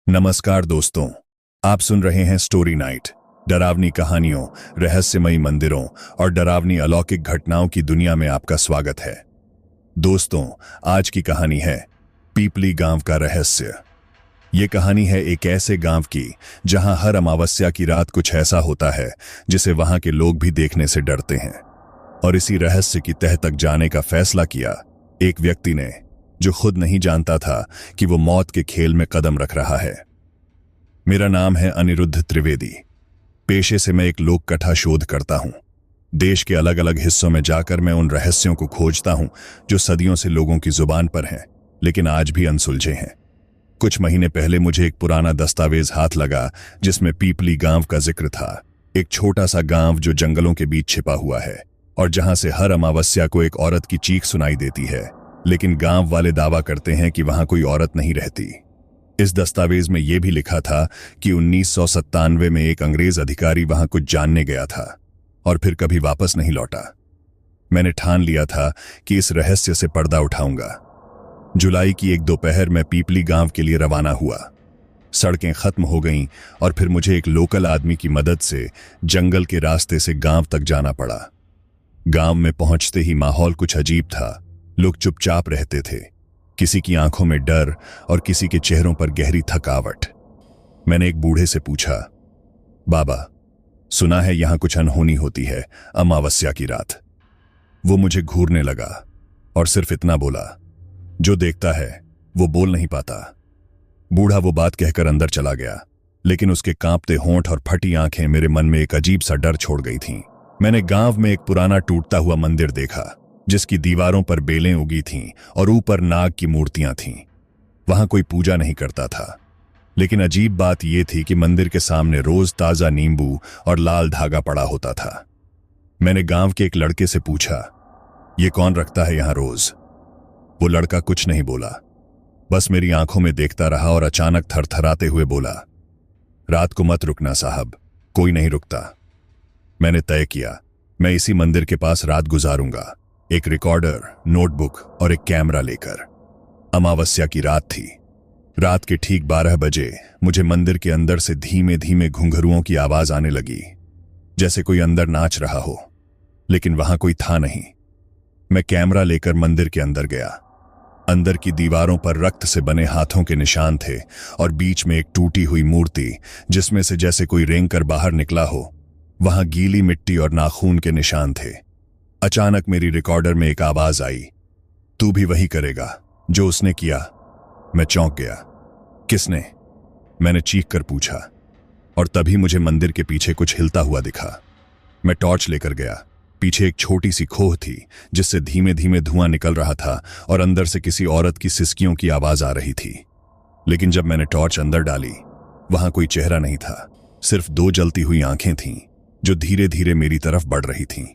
नमस्कार दोस्तों। आप सुन रहे हैं स्टोरी नाइट। डरावनी कहानियों, रहस्यमयी मंदिरों और डरावनी अलौकिक घटनाओं की दुनिया में आपका स्वागत है। दोस्तों, आज की कहानी है पीपली गांव का रहस्य। ये कहानी है एक ऐसे गांव की जहां हर अमावस्या की रात कुछ ऐसा होता है जिसे वहां के लोग भी देखने से डरते हैं। और इसी रहस्य की तह तक जाने का फैसला किया एक व्यक्ति ने, जो खुद नहीं जानता था कि वो मौत के खेल में कदम रख रहा है। मेरा नाम है अनिरुद्ध त्रिवेदी। पेशे से मैं एक लोक कथा शोध करता हूं। देश के अलग अलग हिस्सों में जाकर मैं उन रहस्यों को खोजता हूं जो सदियों से लोगों की जुबान पर हैं, लेकिन आज भी अनसुलझे हैं। कुछ महीने पहले मुझे एक पुराना दस्तावेज हाथ लगा जिसमें पीपली गांव का जिक्र था। एक छोटा सा गांव जो जंगलों के बीच छिपा हुआ है और जहां से हर अमावस्या को एक औरत की चीख सुनाई देती है, लेकिन गांव वाले दावा करते हैं कि वहां कोई औरत नहीं रहती। इस दस्तावेज में यह भी लिखा था कि 1997 में एक अंग्रेज अधिकारी वहां कुछ जानने गया था और फिर कभी वापस नहीं लौटा। मैंने ठान लिया था कि इस रहस्य से पर्दा उठाऊंगा। जुलाई की एक दोपहर में पीपली गांव के लिए रवाना हुआ। सड़कें खत्म हो गईं और फिर मुझे एक लोकल आदमी की मदद से जंगल के रास्ते से गांव तक जाना पड़ा। गांव में पहुंचते ही माहौल कुछ अजीब था। लोग चुपचाप रहते थे, किसी की आंखों में डर और किसी के चेहरों पर गहरी थकावट। मैंने एक बूढ़े से पूछा, बाबा, सुना है यहां कुछ अनहोनी होती है अमावस्या की रात। वो मुझे घूरने लगा और सिर्फ इतना बोला, जो देखता है वो बोल नहीं पाता। बूढ़ा वो बात कहकर अंदर चला गया, लेकिन उसके कांपते होंठ और फटी आंखें मेरे मन में एक अजीब सा डर छोड़ गई थीं। मैंने गांव में एक पुराना टूटता हुआ मंदिर देखा जिसकी दीवारों पर बेलें उगी थीं और ऊपर नाग की मूर्तियां थीं। वहां कोई पूजा नहीं करता था, लेकिन अजीब बात यह थी कि मंदिर के सामने रोज ताजा नींबू और लाल धागा पड़ा होता था। मैंने गांव के एक लड़के से पूछा, ये कौन रखता है यहां रोज? वो लड़का कुछ नहीं बोला, बस मेरी आंखों में देखता रहा और अचानक थरथराते हुए बोला, रात को मत रुकना साहब, कोई नहीं रुकता। मैंने तय किया, मैं इसी मंदिर के पास रात गुजारूंगा, एक रिकॉर्डर, नोटबुक और एक कैमरा लेकर। अमावस्या की रात थी। रात के ठीक 12 बजे मुझे मंदिर के अंदर से धीमे धीमे घुंघरुओं की आवाज आने लगी, जैसे कोई अंदर नाच रहा हो, लेकिन वहां कोई था नहीं। मैं कैमरा लेकर मंदिर के अंदर गया। अंदर की दीवारों पर रक्त से बने हाथों के निशान थे और बीच में एक टूटी हुई मूर्ति जिसमें से जैसे कोई रेंग कर बाहर निकला हो। वहां गीली मिट्टी और नाखून के निशान थे। अचानक मेरी रिकॉर्डर में एक आवाज आई, तू भी वही करेगा जो उसने किया। मैं चौंक गया। किसने? मैंने चीख कर पूछा, और तभी मुझे मंदिर के पीछे कुछ हिलता हुआ दिखा। मैं टॉर्च लेकर गया। पीछे एक छोटी सी खोह थी जिससे धीमे धीमे धुआं निकल रहा था और अंदर से किसी औरत की सिसकियों की आवाज आ रही थी। लेकिन जब मैंने टॉर्च अंदर डाली, वहां कोई चेहरा नहीं था, सिर्फ 2 जलती हुई आंखें थीं जो धीरे धीरे मेरी तरफ बढ़ रही थीं।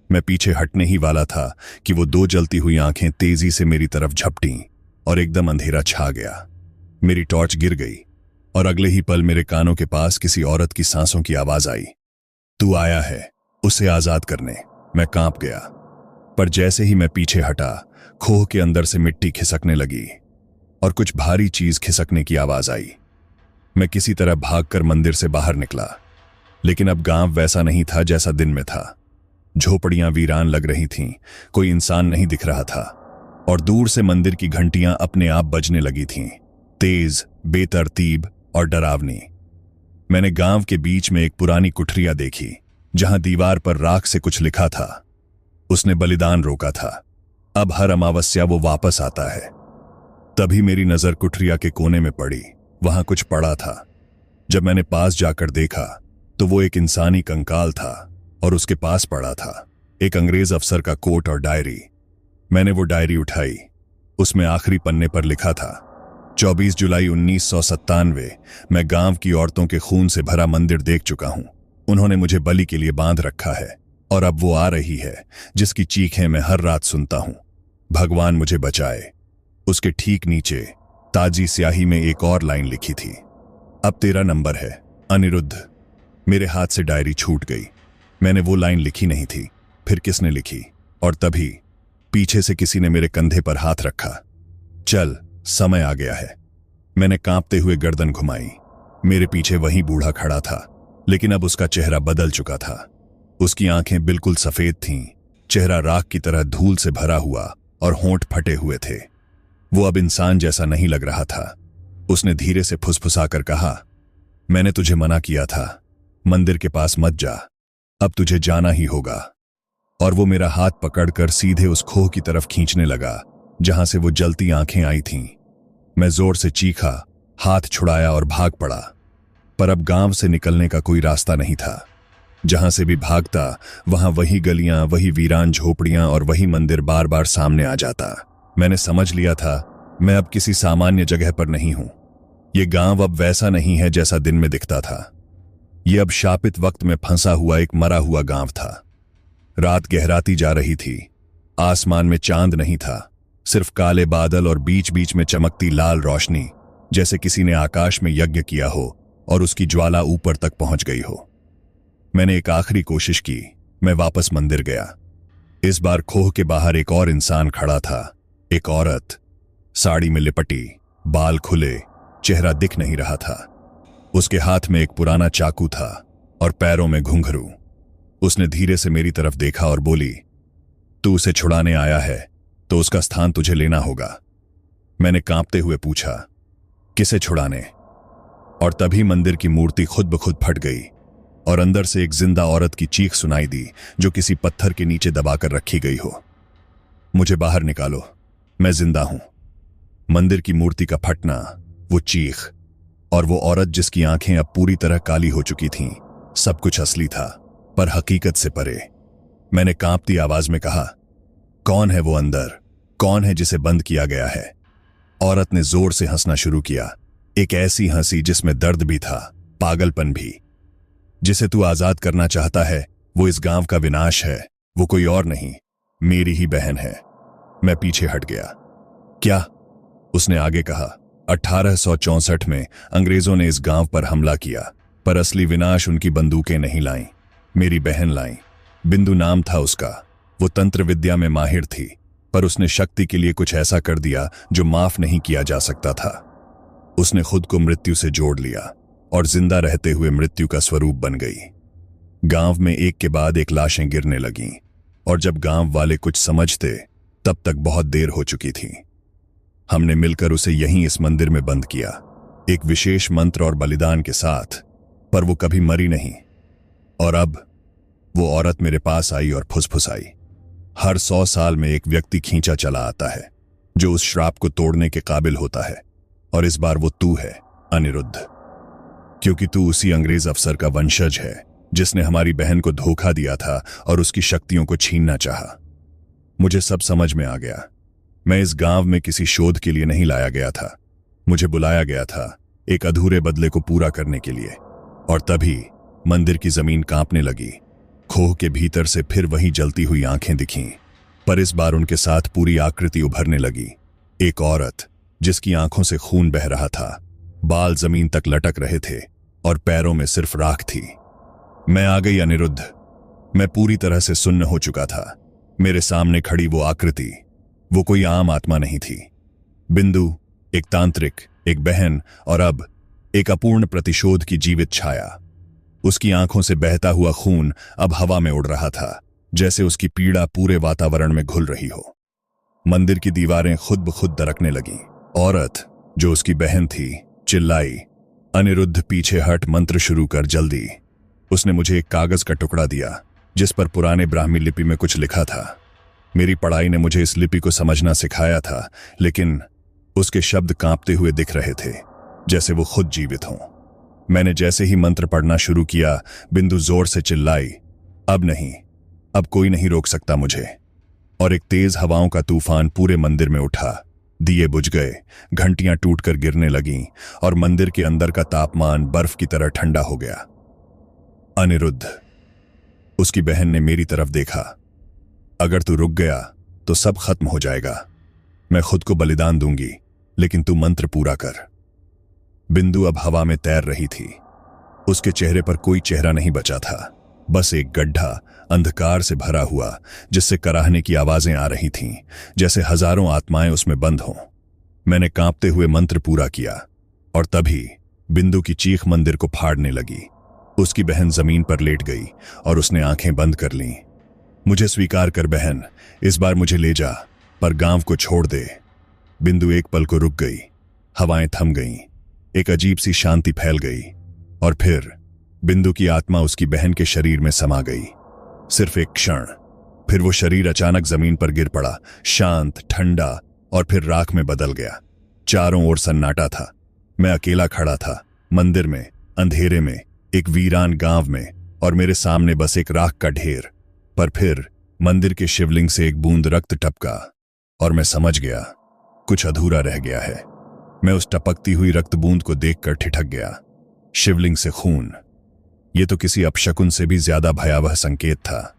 मैं पीछे हटने ही वाला था कि वो 2 जलती हुई आंखें तेजी से मेरी तरफ झपटीं और एकदम अंधेरा छा गया। मेरी टॉर्च गिर गई और अगले ही पल मेरे कानों के पास किसी औरत की सांसों की आवाज आई, तू आया है उसे आजाद करने। मैं कांप गया, पर जैसे ही मैं पीछे हटा, खोह के अंदर से मिट्टी खिसकने लगी और कुछ भारी चीज खिसकने की आवाज आई। मैं किसी तरह भागकर मंदिर से बाहर निकला, लेकिन अब गांव वैसा नहीं था जैसा दिन में था। झोपड़ियां वीरान लग रही थीं, कोई इंसान नहीं दिख रहा था और दूर से मंदिर की घंटियां अपने आप बजने लगी थीं, तेज, बेतरतीब और डरावनी। मैंने गांव के बीच में एक पुरानी कुठरिया देखी जहां दीवार पर राख से कुछ लिखा था। उसने बलिदान रोका था, अब हर अमावस्या वो वापस आता है। तभी मेरी नजर कुठरिया के कोने में पड़ी। वहां कुछ पड़ा था। जब मैंने पास जाकर देखा तो वो एक इंसानी कंकाल था और उसके पास पड़ा था एक अंग्रेज अफसर का कोट और डायरी। मैंने वो डायरी उठाई। उसमें आखिरी पन्ने पर लिखा था, 24 जुलाई 1997 मैं गांव की औरतों के खून से भरा मंदिर देख चुका हूं। उन्होंने मुझे बलि के लिए बांध रखा है और अब वो आ रही है जिसकी चीखें मैं हर रात सुनता हूं। भगवान मुझे बचाए। उसके ठीक नीचे ताजी स्याही में एक और लाइन लिखी थी, अब तेरा नंबर है अनिरुद्ध। मेरे हाथ से डायरी छूट गई। मैंने वो लाइन लिखी नहीं थी, फिर किसने लिखी? और तभी पीछे से किसी ने मेरे कंधे पर हाथ रखा। चल, समय आ गया है। मैंने कांपते हुए गर्दन घुमाई। मेरे पीछे वही बूढ़ा खड़ा था, लेकिन अब उसका चेहरा बदल चुका था। उसकी आंखें बिल्कुल सफेद थीं, चेहरा राख की तरह धूल से भरा हुआ और होंठ फटे हुए थे। वो अब इंसान जैसा नहीं लग रहा था। उसने धीरे से फुसफुसाकर कहा, मैंने तुझे मना किया था, मंदिर के पास मत जा, अब तुझे जाना ही होगा। और वो मेरा हाथ पकड़कर सीधे उस खोह की तरफ खींचने लगा जहां से वो जलती आंखें आई थीं। मैं जोर से चीखा, हाथ छुड़ाया और भाग पड़ा। पर अब गांव से निकलने का कोई रास्ता नहीं था। जहां से भी भागता वहां वही गलियां, वही वीरान झोपड़ियां और वही मंदिर बार बार सामने आ जाता। मैंने समझ लिया था मैं अब किसी सामान्य जगह पर नहीं हूं। ये गांव अब वैसा नहीं है जैसा दिन में दिखता था। ये अब शापित वक्त में फंसा हुआ एक मरा हुआ गांव था। रात गहराती जा रही थी। आसमान में चांद नहीं था, सिर्फ काले बादल और बीच बीच में चमकती लाल रोशनी, जैसे किसी ने आकाश में यज्ञ किया हो और उसकी ज्वाला ऊपर तक पहुंच गई हो। मैंने एक आखिरी कोशिश की। मैं वापस मंदिर गया। इस बार खोह के बाहर एक और इंसान खड़ा था। एक औरत, साड़ी में लिपटी, बाल खुले, चेहरा दिख नहीं रहा था। उसके हाथ में एक पुराना चाकू था और पैरों में घुंघरू। उसने धीरे से मेरी तरफ देखा और बोली, तू उसे छुड़ाने आया है तो उसका स्थान तुझे लेना होगा। मैंने कांपते हुए पूछा, किसे छुड़ाने? और तभी मंदिर की मूर्ति खुद ब खुद फट गई और अंदर से एक जिंदा औरत की चीख सुनाई दी जो किसी पत्थर के नीचे दबाकर रखी गई हो। मुझे बाहर निकालो, मैं जिंदा हूं। मंदिर की मूर्ति का फटना, वो चीख और वो औरत जिसकी आंखें अब पूरी तरह काली हो चुकी थीं, सब कुछ असली था, पर हकीकत से परे। मैंने कांपती आवाज में कहा, कौन है वो अंदर? कौन है जिसे बंद किया गया है? औरत ने जोर से हंसना शुरू किया, एक ऐसी हंसी जिसमें दर्द भी था, पागलपन भी। जिसे तू आजाद करना चाहता है वो इस गांव का विनाश है, वो कोई और नहीं, मेरी ही बहन है। मैं पीछे हट गया। क्या? उसने आगे कहा, 1864 में अंग्रेजों ने इस गांव पर हमला किया, पर असली विनाश उनकी बंदूकें नहीं लाईं, मेरी बहन लाई। बिंदु नाम था उसका। वो तंत्र विद्या में माहिर थी, पर उसने शक्ति के लिए कुछ ऐसा कर दिया जो माफ नहीं किया जा सकता था। उसने खुद को मृत्यु से जोड़ लिया और जिंदा रहते हुए मृत्यु का स्वरूप बन गई। गांव में एक के बाद एक लाशें गिरने लगीं और जब गांव वाले कुछ समझते तब तक बहुत देर हो चुकी थी। हमने मिलकर उसे यहीं इस मंदिर में बंद किया, एक विशेष मंत्र और बलिदान के साथ, पर वो कभी मरी नहीं। और अब वो औरत मेरे पास आई और फुसफुसाई, हर 100 साल में एक व्यक्ति खींचा चला आता है जो उस श्राप को तोड़ने के काबिल होता है, और इस बार वो तू है, अनिरुद्ध। क्योंकि तू उसी अंग्रेज अफसर का वंशज है जिसने हमारी बहन को धोखा दिया था और उसकी शक्तियों को छीनना चाहा। मुझे सब समझ में आ गया। मैं इस गांव में किसी शोध के लिए नहीं लाया गया था। मुझे बुलाया गया था एक अधूरे बदले को पूरा करने के लिए। और तभी मंदिर की जमीन कांपने लगी। खोह के भीतर से फिर वही जलती हुई आंखें दिखीं, पर इस बार उनके साथ पूरी आकृति उभरने लगी। एक औरत जिसकी आंखों से खून बह रहा था, बाल जमीन तक लटक रहे थे और पैरों में सिर्फ राख थी। मैं आ गई अनिरुद्ध। मैं पूरी तरह से सुन्न हो चुका था। मेरे सामने खड़ी वो आकृति, वो कोई आम आत्मा नहीं थी। बिंदु, एक तांत्रिक, एक बहन और अब एक अपूर्ण प्रतिशोध की जीवित छाया। उसकी आंखों से बहता हुआ खून अब हवा में उड़ रहा था, जैसे उसकी पीड़ा पूरे वातावरण में घुल रही हो। मंदिर की दीवारें खुद ब खुद दरकने लगीं। औरत जो उसकी बहन थी चिल्लाई, अनिरुद्ध पीछे हट, मंत्र शुरू कर जल्दी। उसने मुझे एक कागज का टुकड़ा दिया जिस पर पुराने ब्राह्मी लिपि में कुछ लिखा था। मेरी पढ़ाई ने मुझे इस लिपि को समझना सिखाया था, लेकिन उसके शब्द कांपते हुए दिख रहे थे, जैसे वो खुद जीवित हों। मैंने जैसे ही मंत्र पढ़ना शुरू किया, बिंदु जोर से चिल्लाई, अब नहीं, अब कोई नहीं रोक सकता मुझे। और एक तेज हवाओं का तूफान पूरे मंदिर में उठा। दिए बुझ गए, घंटियां टूटकर गिरने लगीं और मंदिर के अंदर का तापमान बर्फ की तरह ठंडा हो गया। अनिरुद्ध, उसकी बहन ने मेरी तरफ देखा, अगर तू रुक गया तो सब खत्म हो जाएगा। मैं खुद को बलिदान दूंगी, लेकिन तू मंत्र पूरा कर। बिंदु अब हवा में तैर रही थी। उसके चेहरे पर कोई चेहरा नहीं बचा था, बस एक गड्ढा अंधकार से भरा हुआ जिससे कराहने की आवाजें आ रही थीं, जैसे हजारों आत्माएं उसमें बंद हों। मैंने कांपते हुए मंत्र पूरा किया। और तभी बिंदु की चीख मंदिर को फाड़ने लगी। उसकी बहन जमीन पर लेट गई और उसने आंखें बंद कर लीं। मुझे स्वीकार कर बहन, इस बार मुझे ले जा, पर गांव को छोड़ दे। बिंदु एक पल को रुक गई। हवाएं थम गईं, एक अजीब सी शांति फैल गई और फिर बिंदु की आत्मा उसकी बहन के शरीर में समा गई। सिर्फ एक क्षण, फिर वो शरीर अचानक जमीन पर गिर पड़ा, शांत, ठंडा और फिर राख में बदल गया। चारों ओर सन्नाटा था। मैं अकेला खड़ा था, मंदिर में, अंधेरे में, एक वीरान गांव में, और मेरे सामने बस एक राख का ढेर। पर फिर मंदिर के शिवलिंग से एक बूंद रक्त टपका और मैं समझ गया, कुछ अधूरा रह गया है। मैं उस टपकती हुई रक्त बूंद को देखकर ठिठक गया। शिवलिंग से खून, ये तो किसी अपशकुन से भी ज्यादा भयावह संकेत था।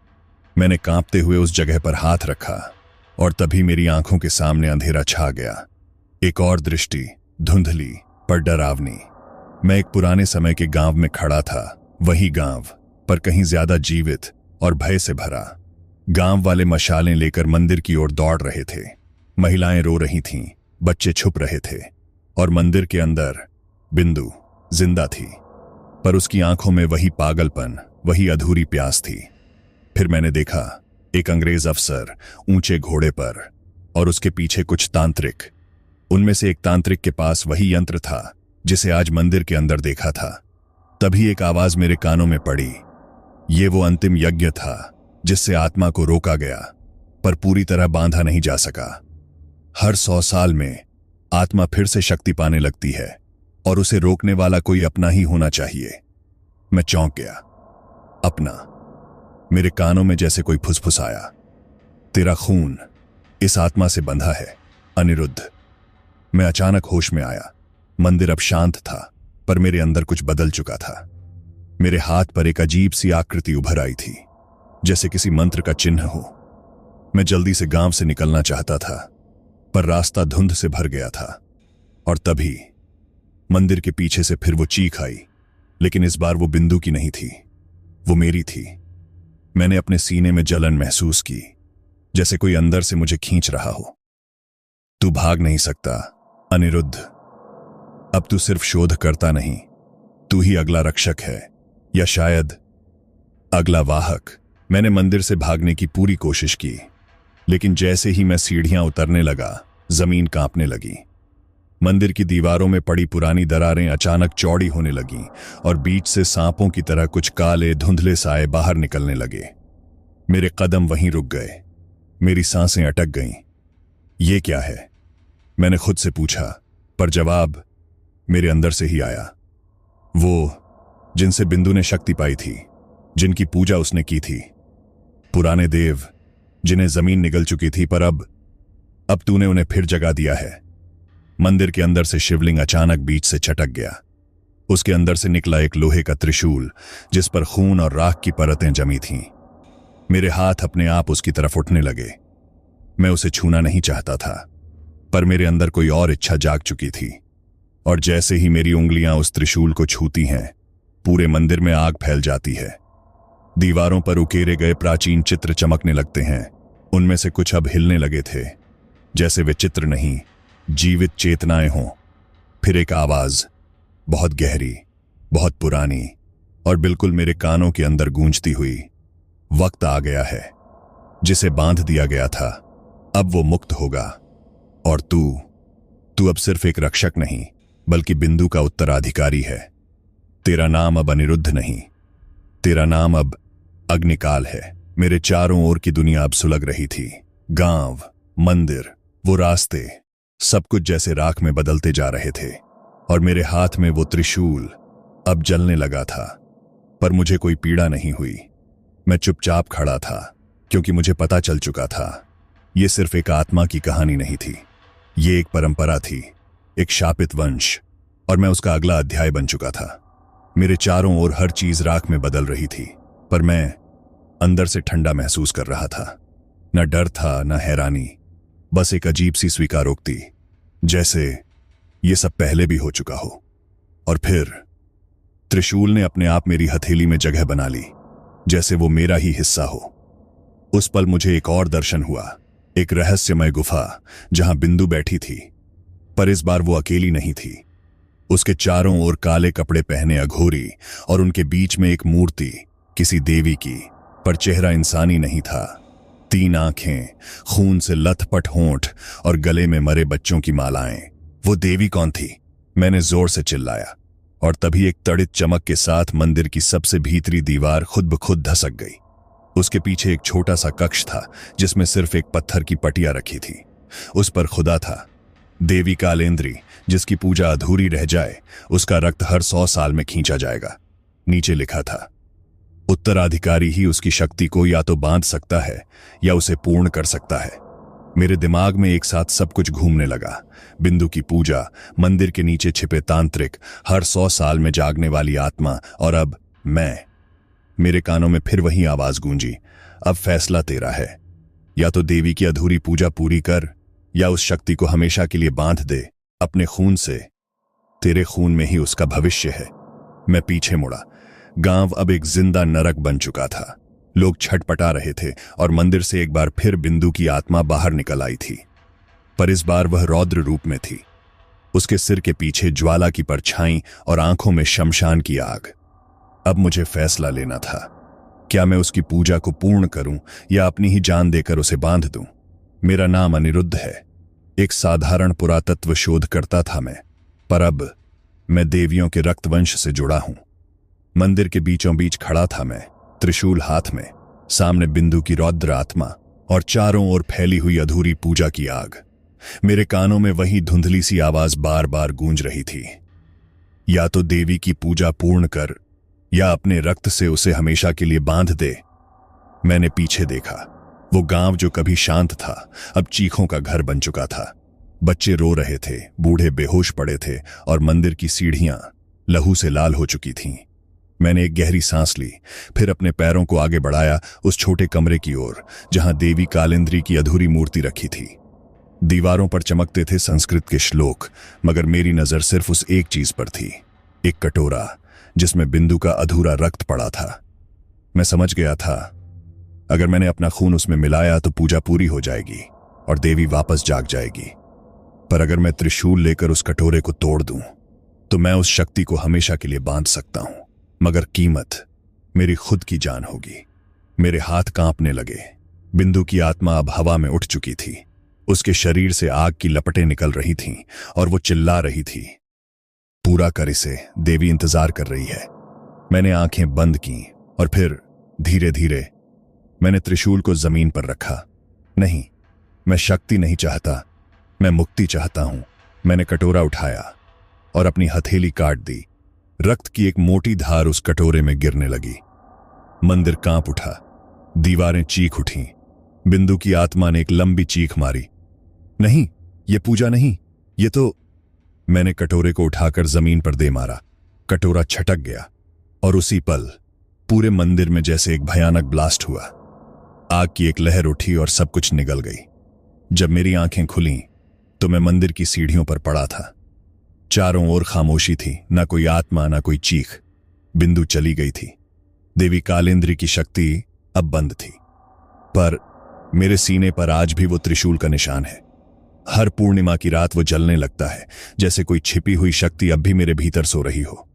मैंने कांपते हुए उस जगह पर हाथ रखा और तभी मेरी आंखों के सामने अंधेरा छा गया। एक और दृष्टि, धुंधली पर डरावनी। मैं एक पुराने समय के गांव में खड़ा था, वही गांव, पर कहीं ज्यादा जीवित और भय से भरा। गांव वाले मशालें लेकर मंदिर की ओर दौड़ रहे थे। महिलाएं रो रही थीं, बच्चे छुप रहे थे और मंदिर के अंदर बिंदु जिंदा थी, पर उसकी आंखों में वही पागलपन, वही अधूरी प्यास थी। फिर मैंने देखा एक अंग्रेज अफसर ऊंचे घोड़े पर और उसके पीछे कुछ तांत्रिक। उनमें से एक तांत्रिक के पास वही यंत्र था जिसे आज मंदिर के अंदर देखा था। तभी एक आवाज मेरे कानों में पड़ी। ये वो अंतिम यज्ञ था जिससे आत्मा को रोका गया, पर पूरी तरह बांधा नहीं जा सका। हर 100 साल में आत्मा फिर से शक्ति पाने लगती है और उसे रोकने वाला कोई अपना ही होना चाहिए। मैं चौंक गया। अपना। मेरे कानों में जैसे कोई फुसफुसाया, तेरा खून इस आत्मा से बंधा है, अनिरुद्ध। मैं अचानक होश में आया। मंदिर अब शांत था, पर मेरे अंदर कुछ बदल चुका था। मेरे हाथ पर एक अजीब सी आकृति उभर आई थी, जैसे किसी मंत्र का चिन्ह हो। मैं जल्दी से गांव से निकलना चाहता था, पर रास्ता धुंध से भर गया था। और तभी मंदिर के पीछे से फिर वो चीख आई, लेकिन इस बार वो बिंदु की नहीं थी, वो मेरी थी। मैंने अपने सीने में जलन महसूस की, जैसे कोई अंदर से मुझे खींच रहा हो। तू भाग नहीं सकता, अनिरुद्ध। अब तू सिर्फ शोध करता नहीं, तू ही अगला रक्षक है, या शायद अगला वाहक। मैंने मंदिर से भागने की पूरी कोशिश की, लेकिन जैसे ही मैं सीढ़ियां उतरने लगा, जमीन कांपने लगी। मंदिर की दीवारों में पड़ी पुरानी दरारें अचानक चौड़ी होने लगीं और बीच से सांपों की तरह कुछ काले धुंधले साए बाहर निकलने लगे। मेरे कदम वहीं रुक गए, मेरी सांसें अटक गईं। ये क्या है? मैंने खुद से पूछा, पर जवाब मेरे अंदर से ही आया। वो जिनसे बिंदु ने शक्ति पाई थी, जिनकी पूजा उसने की थी, पुराने देव जिन्हें जमीन निगल चुकी थी, पर अब तूने उन्हें फिर जगा दिया है। मंदिर के अंदर से शिवलिंग अचानक बीच से छटक गया। उसके अंदर से निकला एक लोहे का त्रिशूल, जिस पर खून और राख की परतें जमी थीं। मेरे हाथ अपने आप उसकी तरफ उठने लगे। मैं उसे छूना नहीं चाहता था, पर मेरे अंदर कोई और इच्छा जाग चुकी थी, और जैसे ही मेरी उंगलियां उस त्रिशूल को छूती हैं, पूरे मंदिर में आग फैल जाती है। दीवारों पर उकेरे गए प्राचीन चित्र चमकने लगते हैं। उनमें से कुछ अब हिलने लगे थे, जैसे वे चित्र नहीं, जीवित चेतनाएं हों। फिर एक आवाज, बहुत गहरी, बहुत पुरानी, और बिल्कुल मेरे कानों के अंदर गूंजती हुई, वक्त आ गया है। जिसे बांध दिया गया था, अब वो मुक्त होगा। और तू अब सिर्फ एक रक्षक नहीं, बल्कि बिंदु का उत्तराधिकारी है। तेरा नाम अब अनिरुद्ध नहीं, तेरा नाम अब अग्निकाल है। मेरे चारों ओर की दुनिया अब सुलग रही थी। गांव, मंदिर, वो रास्ते, सब कुछ जैसे राख में बदलते जा रहे थे, और मेरे हाथ में वो त्रिशूल अब जलने लगा था। पर मुझे कोई पीड़ा नहीं हुई। मैं चुपचाप खड़ा था, क्योंकि मुझे पता चल चुका था, ये सिर्फ एक आत्मा की कहानी नहीं थी, ये एक परंपरा थी, एक शापित वंश, और मैं उसका अगला अध्याय बन चुका था। मेरे चारों ओर हर चीज राख में बदल रही थी, पर मैं अंदर से ठंडा महसूस कर रहा था। न डर था, न हैरानी, बस एक अजीब सी स्वीकारोक्ति, जैसे ये सब पहले भी हो चुका हो। और फिर त्रिशूल ने अपने आप मेरी हथेली में जगह बना ली, जैसे वो मेरा ही हिस्सा हो। उस पल मुझे एक और दर्शन हुआ, एक रहस्यमय गुफा जहां बिंदु बैठी थी, पर इस बार वो अकेली नहीं थी। उसके चारों ओर काले कपड़े पहने अघोरी और उनके बीच में एक मूर्ति किसी देवी की, पर चेहरा इंसानी नहीं था। 3 आंखें, खून से लथपथ होंठ और गले में मरे बच्चों की मालाएं। वो देवी कौन थी? मैंने जोर से चिल्लाया और तभी एक तड़ित चमक के साथ मंदिर की सबसे भीतरी दीवार खुद ब खुद धसक गई। उसके पीछे एक छोटा सा कक्ष था जिसमें सिर्फ एक पत्थर की पटिया रखी थी। उस पर खुदा था, देवी कालेंद्री, जिसकी पूजा अधूरी रह जाए उसका रक्त हर 100 साल में खींचा जाएगा। नीचे लिखा था, उत्तराधिकारी ही उसकी शक्ति को या तो बांध सकता है या उसे पूर्ण कर सकता है। मेरे दिमाग में एक साथ सब कुछ घूमने लगा। बिंदु की पूजा, मंदिर के नीचे छिपे तांत्रिक, हर 100 साल में जागने वाली आत्मा, और अब मैं। मेरे कानों में फिर वही आवाज गूंजी, अब फैसला तेरा है। या तो देवी की अधूरी पूजा पूरी कर या उस शक्ति को हमेशा के लिए बांध दे अपने खून से। तेरे खून में ही उसका भविष्य है। मैं पीछे मुड़ा। गांव अब एक जिंदा नरक बन चुका था। लोग छटपटा रहे थे और मंदिर से एक बार फिर बिंदु की आत्मा बाहर निकल आई थी, पर इस बार वह रौद्र रूप में थी। उसके सिर के पीछे ज्वाला की परछाई और आंखों में शमशान की आग। अब मुझे फैसला लेना था, क्या मैं उसकी पूजा को पूर्ण करूं या अपनी ही जान देकर उसे बांध दूं। मेरा नाम अनिरुद्ध है। एक साधारण पुरातत्व शोधकर्ता था मैं, पर अब मैं देवियों के रक्तवंश से जुड़ा हूं। मंदिर के बीचों बीच खड़ा था मैं, त्रिशूल हाथ में, सामने बिंदु की रौद्र आत्मा और चारों ओर फैली हुई अधूरी पूजा की आग। मेरे कानों में वही धुंधली सी आवाज बार बार गूंज रही थी, या तो देवी की पूजा पूर्ण कर या अपने रक्त से उसे हमेशा के लिए बांध दे। मैंने पीछे देखा। वो गांव जो कभी शांत था अब चीखों का घर बन चुका था। बच्चे रो रहे थे, बूढ़े बेहोश पड़े थे और मंदिर की सीढ़ियां लहू से लाल हो चुकी थीं। मैंने एक गहरी सांस ली, फिर अपने पैरों को आगे बढ़ाया उस छोटे कमरे की ओर जहां देवी कालेंद्री की अधूरी मूर्ति रखी थी। दीवारों पर चमकते थे संस्कृत के श्लोक, मगर मेरी नजर सिर्फ उस एक चीज पर थी, एक कटोरा जिसमें बिंदु का अधूरा रक्त पड़ा था। मैं समझ गया था, अगर मैंने अपना खून उसमें मिलाया तो पूजा पूरी हो जाएगी और देवी वापस जाग जाएगी। पर अगर मैं त्रिशूल लेकर उस कटोरे को तोड़ दूं तो मैं उस शक्ति को हमेशा के लिए बांध सकता हूं, मगर कीमत मेरी खुद की जान होगी। मेरे हाथ कांपने लगे। बिंदु की आत्मा अब हवा में उठ चुकी थी। उसके शरीर से आग की लपटें निकल रही थीं और वो चिल्ला रही थी, पूरा कर इसे, देवी इंतजार कर रही है। मैंने आंखें बंद की और फिर धीरे धीरे मैंने त्रिशूल को जमीन पर रखा। नहीं, मैं शक्ति नहीं चाहता, मैं मुक्ति चाहता हूं। मैंने कटोरा उठाया और अपनी हथेली काट दी। रक्त की एक मोटी धार उस कटोरे में गिरने लगी। मंदिर कांप उठा, दीवारें चीख उठीं। बिंदु की आत्मा ने एक लंबी चीख मारी, नहीं, ये पूजा नहीं, ये तो। मैंने कटोरे को उठाकर जमीन पर दे मारा। कटोरा छटक गया और उसी पल पूरे मंदिर में जैसे एक भयानक ब्लास्ट हुआ। आग की एक लहर उठी और सब कुछ निगल गई। जब मेरी आंखें खुलीं तो मैं मंदिर की सीढ़ियों पर पड़ा था। चारों ओर खामोशी थी, ना कोई आत्मा, ना कोई चीख। बिंदु चली गई थी। देवी कालेंद्री की शक्ति अब बंद थी, पर मेरे सीने पर आज भी वो त्रिशूल का निशान है। हर पूर्णिमा की रात वो जलने लगता है, जैसे कोई छिपी हुई शक्ति अब भी मेरे भीतर सो रही हो।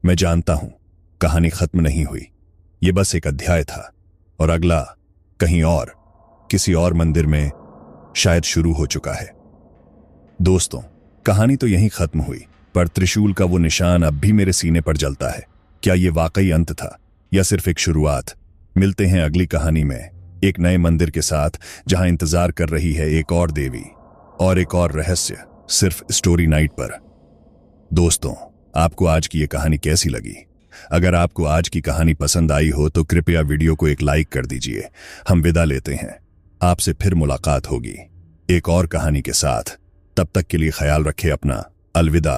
मैं जानता हूं, कहानी खत्म नहीं हुई, ये बस एक अध्याय था और अगला कहीं और, किसी और मंदिर में शायद शुरू हो चुका है। दोस्तों, कहानी तो यहीं खत्म हुई, पर त्रिशूल का वो निशान अब भी मेरे सीने पर जलता है। क्या ये वाकई अंत था या सिर्फ एक शुरुआत? मिलते हैं अगली कहानी में, एक नए मंदिर के साथ, जहां इंतजार कर रही है एक और देवी और एक और रहस्य, सिर्फ स्टोरी नाइट पर। दोस्तों, आपको आज की ये कहानी कैसी लगी? अगर आपको आज की कहानी पसंद आई हो तो कृपया वीडियो को एक लाइक कर दीजिए। हम विदा लेते हैं, आपसे फिर मुलाकात होगी एक और कहानी के साथ। तब तक के लिए ख्याल रखें अपना। अलविदा।